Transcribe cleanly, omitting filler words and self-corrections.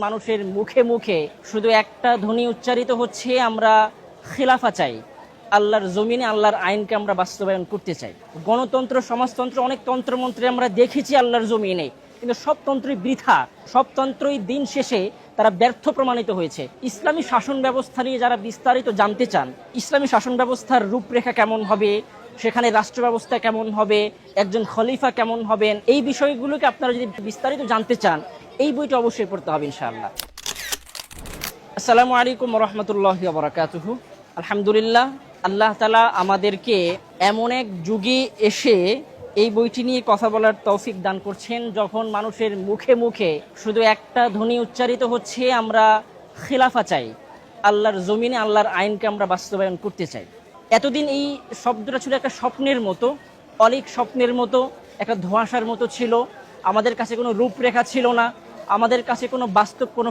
মানুষের মুখে মুখে শুধু একটা ধ্বনি উচ্চারিত হচ্ছে, আমরা খিলাফা চাই। আল্লাহর জমিনে আল্লাহর আইনকে আমরা বাস্তবায়ন করতে চাই। গণতন্ত্র, সমাজতন্ত্র, অনেক তন্ত্রমন্ত্রে আমরা দেখেছি আল্লাহর জমিনে, কিন্তু সব তন্ত্রই বৃথা, সব তন্ত্রই দিন শেষে তারা ব্যর্থ প্রমাণিত হয়েছে। ইসলামী শাসন ব্যবস্থা নিয়ে যারা বিস্তারিত জানতে চান, ইসলামী শাসন ব্যবস্থার রূপরেখা কেমন হবে, সেখানে রাষ্ট্র ব্যবস্থা কেমন হবে, একজন খলিফা কেমন হবেন, এই বিষয়গুলোকে আপনারা যদি বিস্তারিত জানতে চান, এই বইটা অবশ্যই পড়তে হবে ইনশাআল্লাহ। আসসালামু আলাইকুম রহমতুল্লাহি ওয়া বারাকাতুহু। আলহামদুলিল্লাহ, আল্লাহ তাআলা আমাদেরকে এমন এক যুগে এসে এই বইটি নিয়ে কথা বলার তৌফিক দান করছেন, যখন মানুষের মুখে মুখে শুধু একটা ধ্বনি উচ্চারিত হচ্ছে, আমরা খিলাফা চাই। আল্লাহর জমিনে আল্লাহর আইনকে আমরা বাস্তবায়ন করতে চাই। এতদিন এই শব্দটা ছিল একটা স্বপ্নের মতো, অলিক স্বপ্নের মতো, একটা ধোঁয়াশার মতো ছিল। আমাদের কাছে কোনো রূপরেখা ছিল না, আমাদের কাছে কোনো বাস্তব কোনো